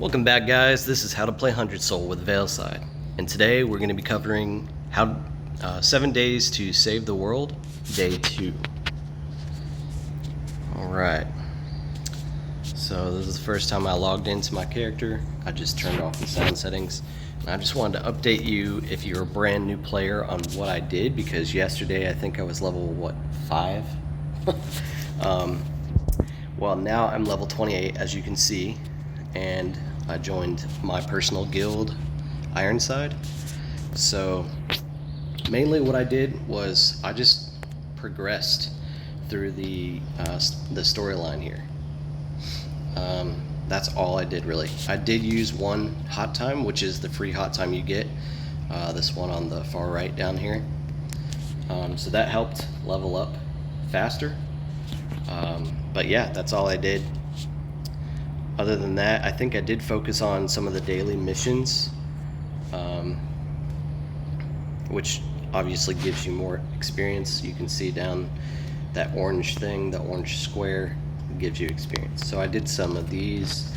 Welcome back, guys. This is How to Play 100 Soul with Ironside, and today we're going to be covering 7 days to save the world, day 2. Alright, so this is the first time I logged into my character. I just turned off the sound settings, and I just wanted to update you if you're a brand new player on what I did, because yesterday I think I was level, 5? Well, now I'm level 28, as you can see, and I joined my personal guild, Ironside. So mainly what I did was I just progressed through the storyline here. That's all I did, really. I did use one hot time, which is the free hot time you get, this one on the far right down here. So that helped level up faster. But yeah, that's all I did. Other than that, I think I did focus on some of the daily missions, which obviously gives you more experience. You can see down that orange thing, the orange square, gives you experience. So I did some of these,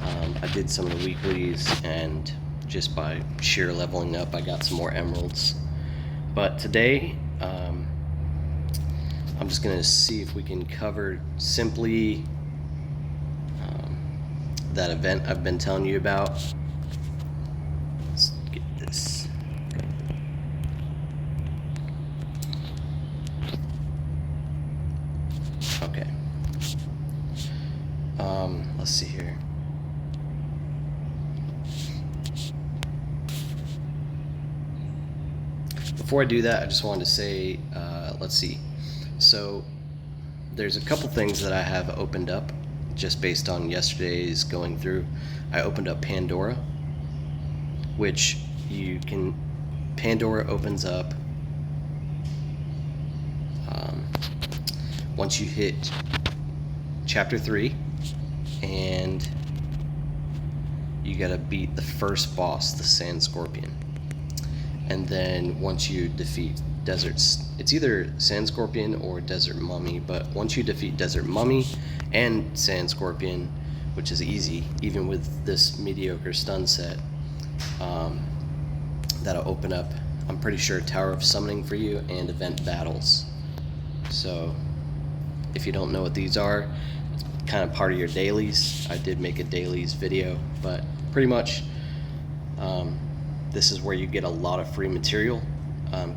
I did some of the weeklies, and just by sheer leveling up, I got some more emeralds. But today, I'm just going to see if we can cover simply that event I've been telling you about. Let's get this. Okay. Let's see here. Before I do that, I just wanted to say, let's see. So there's a couple things that I have opened up just based on yesterday's going through. I opened up Pandora, which Pandora opens up once you hit chapter 3, and you gotta beat the first boss, the Sand Scorpion. And then once you defeat it's either Sand Scorpion or Desert Mummy, but once you defeat Desert Mummy and Sand Scorpion, which is easy, even with this mediocre stun set, that'll open up, I'm pretty sure, Tower of Summoning for you and event battles. So if you don't know what these are, it's kind of part of your dailies. I did make a dailies video, but pretty much this is where you get a lot of free material,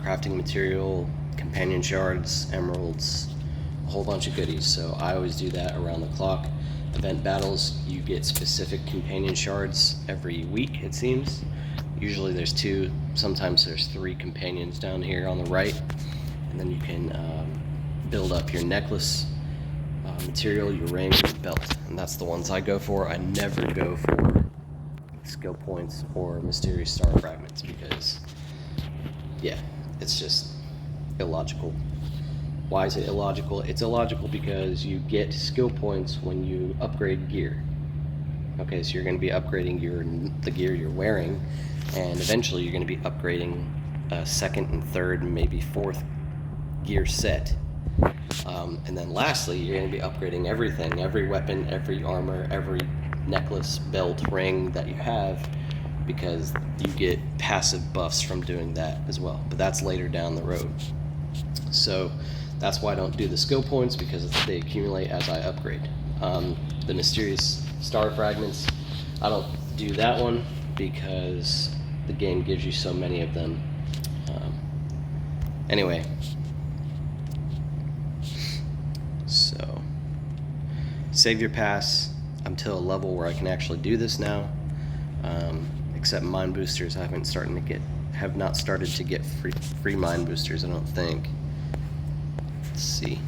crafting material, companion shards, emeralds, a whole bunch of goodies. So I always do that around the clock. Event battles, you get specific companion shards every week, it seems. Usually there's 2, sometimes there's 3 companions down here on the right, and then you can build up your necklace material, your ring, your belt, and that's the ones I go for. I never go for skill points or mysterious star fragments, because yeah, it's just illogical. Why is it illogical? It's illogical because you get skill points when you upgrade gear. Okay, so you're going to be upgrading the gear you're wearing, and eventually you're going to be upgrading a 2nd and 3rd and maybe 4th gear set. And then lastly, you're going to be upgrading everything, every weapon, every armor, every necklace, belt, ring that you have, because you get passive buffs from doing that as well. But that's later down the road. So that's why I don't do the skill points, because they accumulate as I upgrade. The mysterious star fragments, I don't do that one because the game gives you so many of them. Anyway, so save your pass. I'm to a level where I can actually do this now. Except mine boosters, I have not started to get free mine boosters, I don't think. Let's see.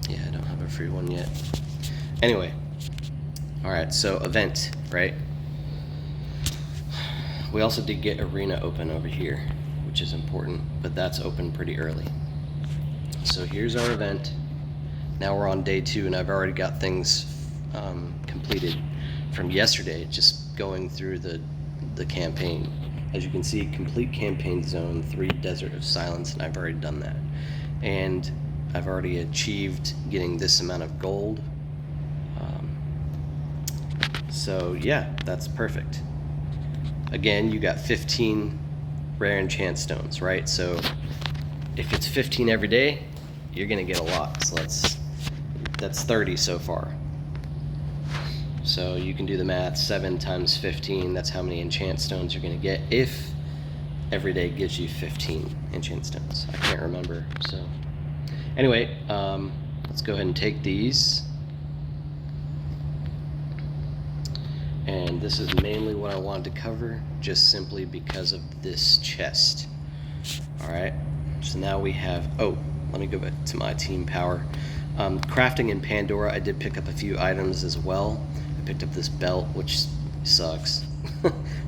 Yeah, I don't have a free one yet. Anyway, alright, so event, right? We also did get arena open over here, which is important, but that's open pretty early. So here's our event. Now we're on day 2, and I've already got things completed from yesterday, just going through the campaign. As you can see, complete campaign zone 3, Desert of Silence, and I've already done that. And I've already achieved getting this amount of gold. So yeah, that's perfect. Again, you got 15 rare enchant stones, right? So if it's 15 every day, you're gonna get a lot. So that's 30 so far. So you can do the math, 7 times 15, that's how many enchant stones you're gonna get if every day gives you 15 enchant stones. I can't remember, so. Anyway, let's go ahead and take these. And this is mainly what I wanted to cover, just simply because of this chest. All right, so now we have, oh, let me go back to my team power. Crafting in Pandora, I did pick up a few items as well. I picked up this belt, which sucks,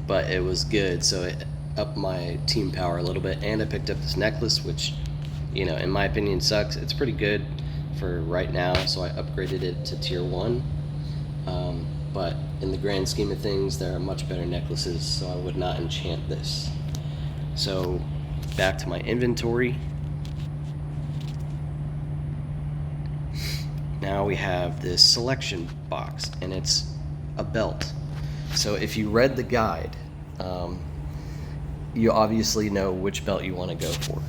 but it was good, so it upped my team power a little bit. And I picked up this necklace, which, you know, in my opinion sucks. It's pretty good for right now, so I upgraded it to tier 1. But in the grand scheme of things, there are much better necklaces, so I would not enchant this. So back to my inventory. Now we have this selection box, and it's a belt. So if you read the guide, you obviously know which belt you want to go for.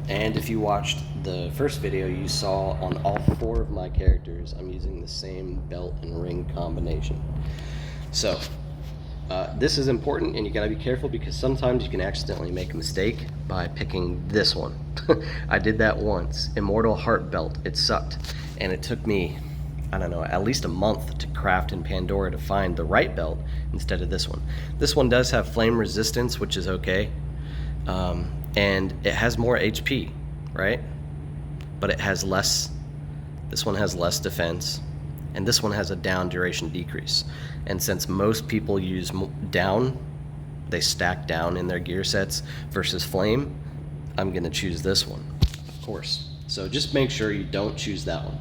And if you watched the first video, you saw on all 4 of my characters, I'm using the same belt and ring combination. So this is important, and you gotta be careful because sometimes you can accidentally make a mistake by picking this one. I did that once. Immortal Heart Belt. It sucked, and it took me, I don't know, at least a month to craft in Pandora to find the right belt instead of this one. This one does have flame resistance, which is okay, and it has more HP, right? But it has less, this one has less defense, and this one has a down duration decrease. And since most people use down, they stack down in their gear sets versus flame, I'm gonna choose this one, of course. So just make sure you don't choose that one.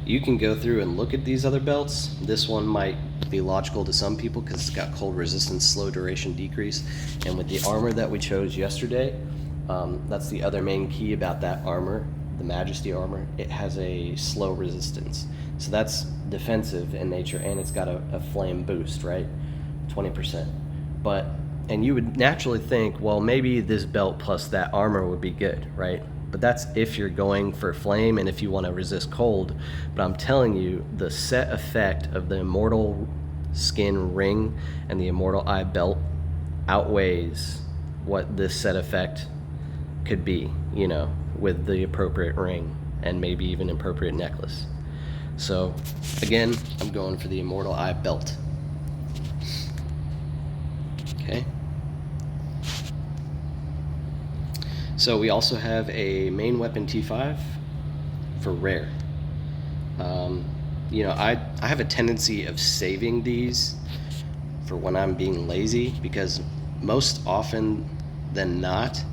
You can go through and look at these other belts. This one might be logical to some people because it's got cold resistance, slow duration decrease. And with the armor that we chose yesterday, that's the other main key about that armor, the Majesty armor. It has a slow resistance. So that's defensive in nature, and it's got a flame boost, right? 20%. And you would naturally think, well, maybe this belt plus that armor would be good, right? But that's if you're going for flame and if you want to resist cold. But I'm telling you, the set effect of the Immortal Skin ring and the Immortal Eye belt outweighs what this set effect could be, you know, with the appropriate ring and maybe even appropriate necklace. So again, I'm going for the Immortal Eye belt. Okay. So we also have a main weapon T5 for rare. You know, I have a tendency of saving these for when I'm being lazy, because most often than not,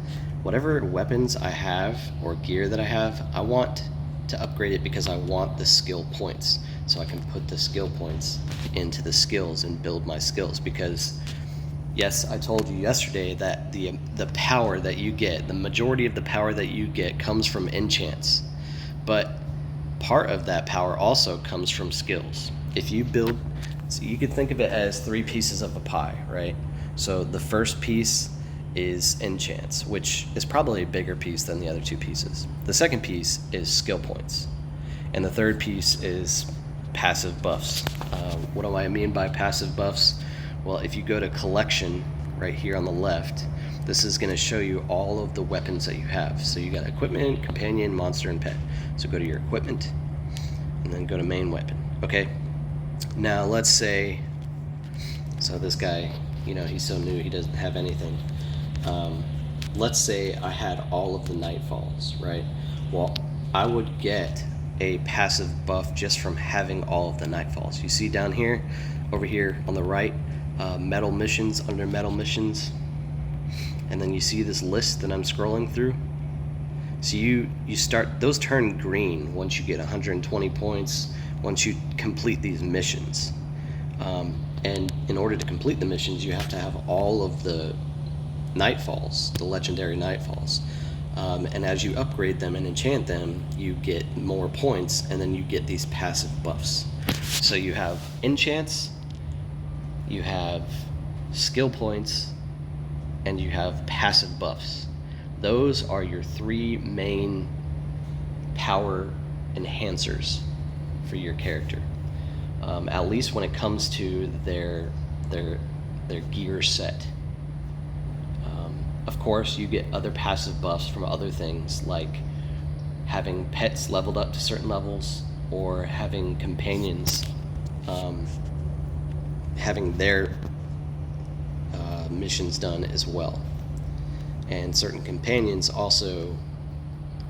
whatever weapons I have or gear that I have, I want to upgrade it because I want the skill points, so I can put the skill points into the skills and build my skills. Because yes, I told you yesterday that the power that you get, the majority of the power that you get comes from enchants, but part of that power also comes from skills. If you build, so you could think of it as 3 pieces of a pie, right? So the first piece is enchants, which is probably a bigger piece than the other 2 pieces. The second piece is skill points, and the third piece is passive buffs. What do I mean by passive buffs? Well, if you go to collection right here on the left, this is going to show you all of the weapons that you have. So you got equipment, companion, monster, and pet. So go to your equipment and then go to main weapon. Okay, now let's say, so this guy, you know, he's so new, he doesn't have anything. Let's say I had all of the Nightfalls, right? Well, I would get a passive buff just from having all of the Nightfalls. You see down here, over here on the right, metal missions, under metal missions, and then you see this list that I'm scrolling through. So you start, those turn green once you get 120 points, once you complete these missions. And in order to complete the missions, you have to have all of the Nightfalls, the legendary Nightfalls. And as you upgrade them and enchant them, you get more points, and then you get these passive buffs. So you have enchants, you have skill points, and you have passive buffs. Those are your three main power enhancers for your character, at least when it comes to their gear set. Of course, you get other passive buffs from other things, like having pets leveled up to certain levels, or having companions having their missions done as well. And certain companions also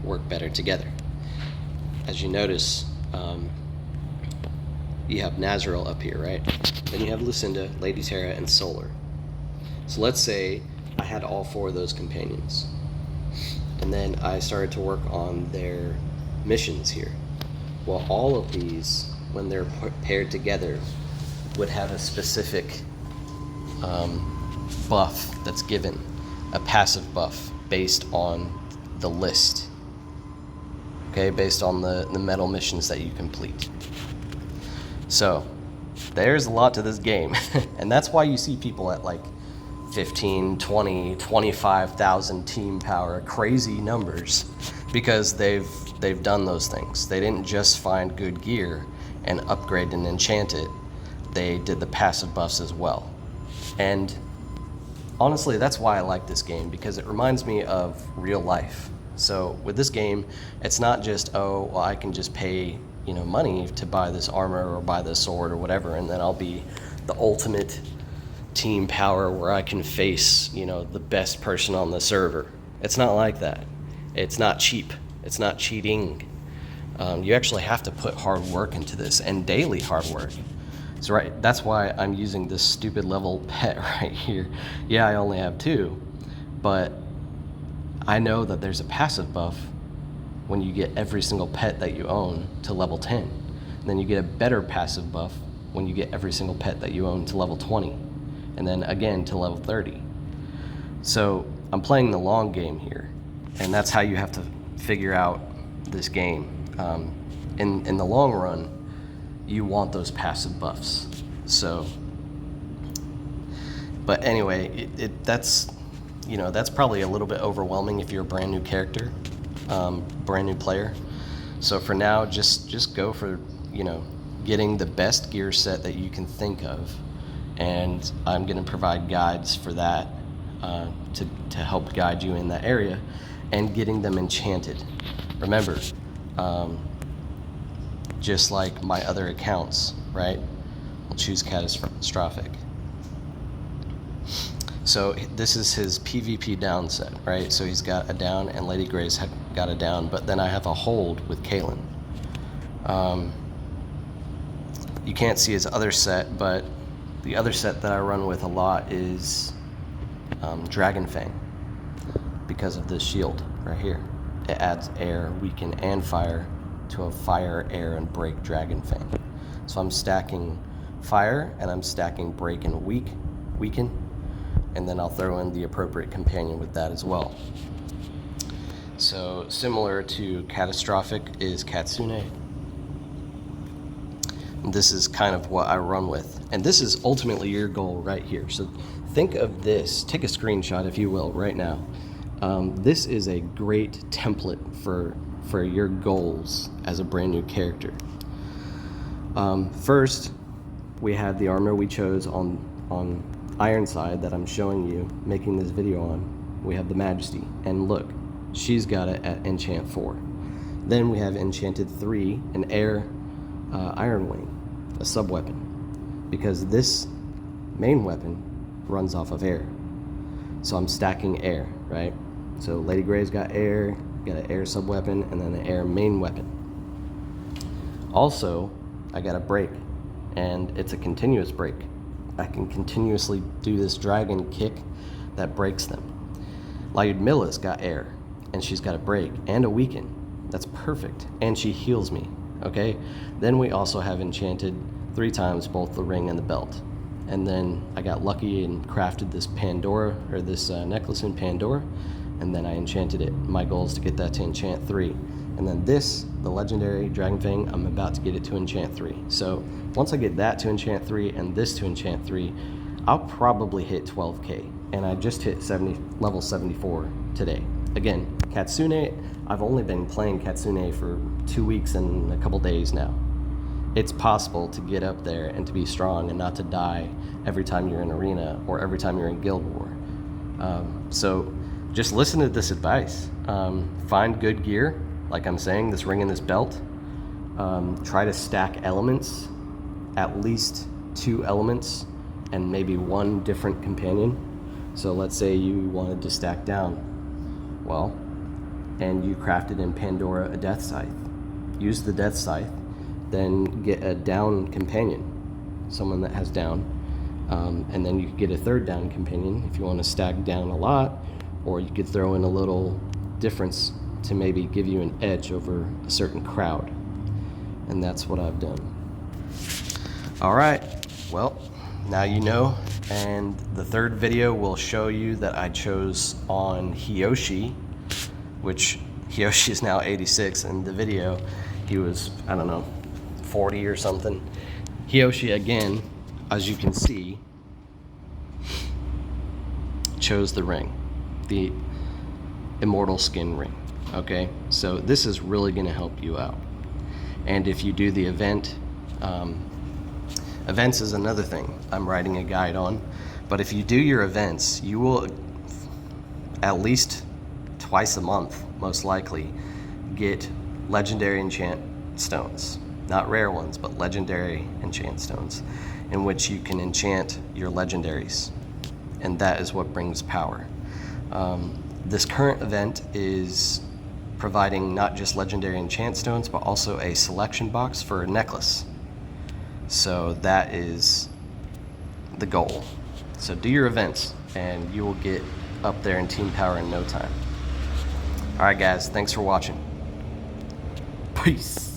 work better together. As you notice, you have Nazriel up here, right? Then you have Lucinda, Lady Terra, and Solar. So let's say I had all four of those companions, and then I started to work on their missions here. Well, all of these, when they're paired together, would have a specific buff that's given, a passive buff based on the list, okay, based on the medal missions that you complete. So there's a lot to this game. And that's why you see people at like 15, 20, 25,000 team power, crazy numbers, because they've done those things. They didn't just find good gear and upgrade and enchant it. They did the passive buffs as well. And honestly, that's why I like this game, because it reminds me of real life. So with this game, it's not just, oh, well, I can just pay, money to buy this armor or buy this sword or whatever, and then I'll be the ultimate team power where I can face, the best person on the server. It's not like that. It's not cheap. It's not cheating. You actually have to put hard work into this, and daily hard work. So right, that's why I'm using this stupid level pet right here. Yeah, I only have 2, but I know that there's a passive buff when you get every single pet that you own to level 10. And then you get a better passive buff when you get every single pet that you own to level 20. And then again to level 30. So I'm playing the long game here, and that's how you have to figure out this game. In the long run, you want those passive buffs. So, but anyway, that's probably a little bit overwhelming if you're a brand new character, brand new player. So for now, just go for getting the best gear set that you can think of. And I'm going to provide guides for that, to help guide you in that area, and getting them enchanted. Remember, just like my other accounts, right? We'll choose Catastrophic. So this is his PvP down set, right? So he's got a down, and Lady Gray's got a down, but then I have a hold with Kaylin. You can't see his other set, but the other set that I run with a lot is Dragon Fang, because of this shield right here. It adds air, weaken, and fire to a fire, air, and break Dragon Fang. So I'm stacking fire, and I'm stacking break and weaken, and then I'll throw in the appropriate companion with that as well. So similar to Catastrophic is Katsune. And this is kind of what I run with. And this is ultimately your goal right here. So think of this, take a screenshot if you will right now. This is a great template for your goals as a brand new character. First, we have the armor we chose on Ironside that I'm showing you, making this video on. We have the Majesty, and look, she's got it at enchant 4. Then we have enchanted 3, an air Iron Wing, a sub-weapon, because this main weapon runs off of air. So I'm stacking air, right? So Lady Gray's got air, got an air sub-weapon, and then an air main weapon. Also, I got a break, and it's a continuous break. I can continuously do this dragon kick that breaks them. Lyudmila's got air, and she's got a break and a weaken. That's perfect, and she heals me, okay? Then we also have enchanted 3 times both the ring and the belt. And then I got lucky and crafted this Pandora, or this necklace in Pandora, and then I enchanted it. My goal is to get that to enchant 3. And then this, the legendary Dragon Fang, I'm about to get it to enchant 3. So once I get that to enchant 3 and this to enchant 3, I'll probably hit 12k. And I just hit level 74 today. Again, Katsune, I've only been playing Katsune for 2 weeks and a couple days now. It's possible to get up there and to be strong and not to die every time you're in arena or every time you're in guild war. So just listen to this advice. Find good gear, like I'm saying, this ring and this belt. Try to stack elements, at least 2 elements and maybe 1 different companion. So let's say you wanted to stack down, well, and you crafted in Pandora a Death Scythe. Use the Death Scythe, then get a down companion, someone that has down, and then you could get a 3rd down companion if you want to stack down a lot, or you could throw in a little difference to maybe give you an edge over a certain crowd. And that's what I've done. All right, well, now you know, and the 3rd video will show you that I chose on Hiyoshi, which Hiyoshi is now 86. In the video, he was, I don't know, 40 or something. Hiyoshi, again, as you can see, chose the ring, the immortal skin ring. Okay, so this is really going to help you out. And if you do the event, events is another thing I'm writing a guide on, but if you do your events, you will at least twice a month, most likely, get legendary enchant stones. Not rare ones, but legendary enchant stones, in which you can enchant your legendaries. And that is what brings power. This current event is providing not just legendary enchant stones, but also a selection box for a necklace. So that is the goal. So do your events, and you will get up there in team power in no time. All right, guys, thanks for watching. Peace.